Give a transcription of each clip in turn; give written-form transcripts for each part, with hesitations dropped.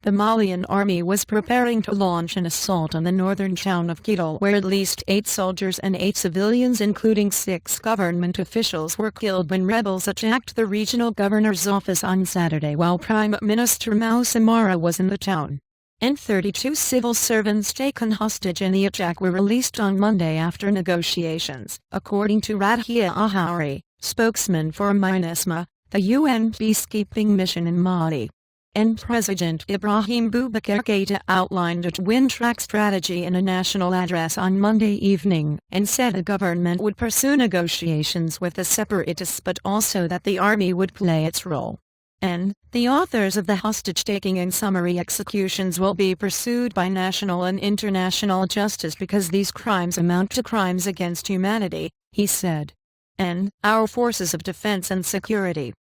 The Malian army was preparing to launch an assault on the northern town of Kidal, where at least 8 soldiers and 8 civilians including 6 government officials were killed when rebels attacked the regional governor's office on Saturday while Prime Minister Moussa Mara was in the town. And 32 civil servants taken hostage in the attack were released on Monday after negotiations, according to Radhia Achouri, spokesman for MINUSMA, the UN peacekeeping mission in Mali. And President Ibrahim Boubacar Keita outlined a twin-track strategy in a national address on Monday evening, and said the government would pursue negotiations with the separatists but also that the army would play its role. And the authors of the hostage-taking and summary executions will be pursued by national and international justice because these crimes amount to crimes against humanity, he said. And our forces of defense and security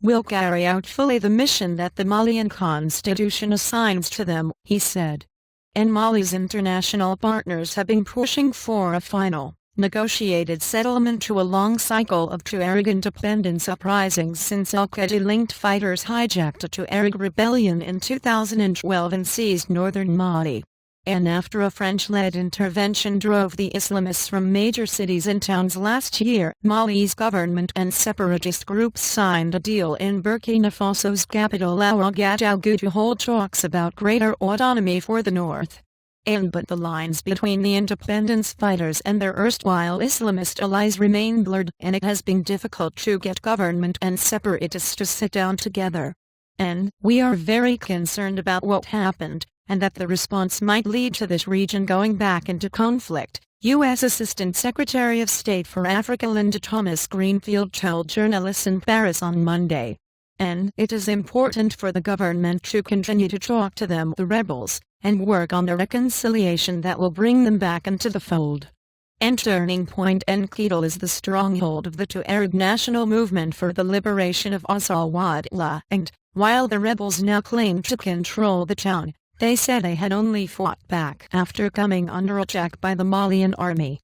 will carry out fully the mission that the Malian constitution assigns to them, he said. And Mali's international partners have been pushing for a final, negotiated settlement to a long cycle of Tuareg independence uprisings since al-Qaeda-linked fighters hijacked a Tuareg rebellion in 2012 and seized northern Mali. And after a French-led intervention drove the Islamists from major cities and towns last year, Mali's government and separatist groups signed a deal in Burkina Faso's capital Ouagadougou to hold talks about greater autonomy for the north. But the lines between the independence fighters and their erstwhile Islamist allies remain blurred, and it has been difficult to get government and separatists to sit down together. And we are very concerned about what happened, and that the response might lead to this region going back into conflict, U.S. Assistant Secretary of State for Africa Linda Thomas-Greenfield told journalists in Paris on Monday. And it is important for the government to continue to talk to them, the rebels, and work on the reconciliation that will bring them back into the fold. And turning point in Kidal is the stronghold of the Tuareg National Movement for the Liberation of Al-Wadla, and while the rebels now claim to control the town, they said they had only fought back after coming under attack by the Malian army.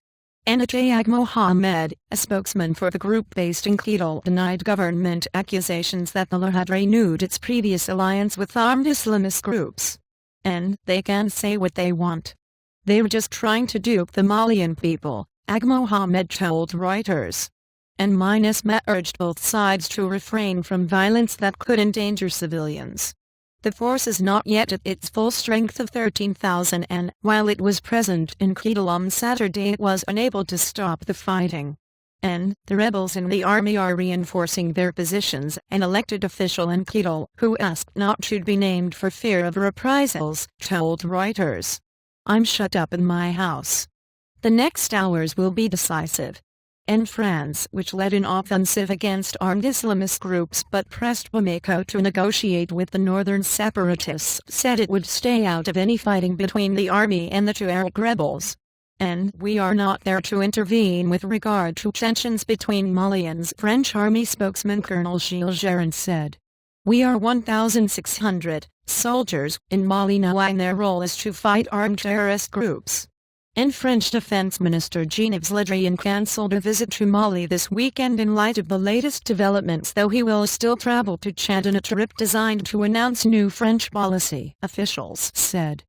And Ajay Mohammed, a spokesman for the group based in Kidal, denied government accusations that the had renewed its previous alliance with armed Islamist groups. And they can say what they want. They're just trying to dupe the Malian people, Ag Mohammed told Reuters. And MINUSMA urged both sides to refrain from violence that could endanger civilians. The force is not yet at its full strength of 13,000 and, while it was present in Kidal on Saturday, it was unable to stop the fighting. And the rebels in the army are reinforcing their positions, an elected official in Kidal, who asked not to be named for fear of reprisals, told Reuters. I'm shut up in my house. The next hours will be decisive. And France, which led an offensive against armed Islamist groups but pressed Bamako to negotiate with the northern separatists, said it would stay out of any fighting between the army and the Tuareg rebels. And we are not there to intervene with regard to tensions between Malians, French army spokesman Colonel Gilles Gerand said. We are 1,600 soldiers in Mali now, and their role is to fight armed terrorist groups. And French Defense Minister Jean-Yves Le Drian cancelled a visit to Mali this weekend in light of the latest developments, though he will still travel to Chad in a trip designed to announce new French policy, officials said.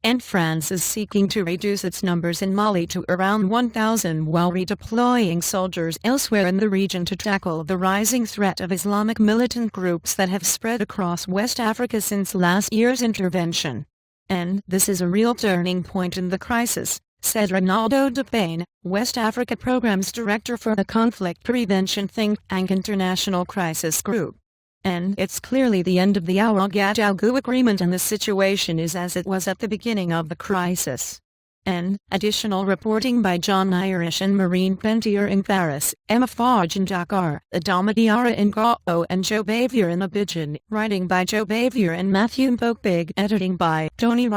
And France is seeking to reduce its numbers in Mali to around 1,000 while redeploying soldiers elsewhere in the region to tackle the rising threat of Islamic militant groups that have spread across West Africa since last year's intervention. And this is a real turning point in the crisis, said Ronaldo de Payne, West Africa Programs Director for the conflict prevention think tank International Crisis Group. And it's clearly the end of the Ouagadougou agreement, and the situation is as it was at the beginning of the crisis. And additional reporting by John Irish and Marine Pentier in Paris, Emma Fodge in Dakar, Adama Diarra in Gao, and Joe Bavier in Abidjan. Writing by Joe Bavier and Matthew Mpokbig. Editing by Tony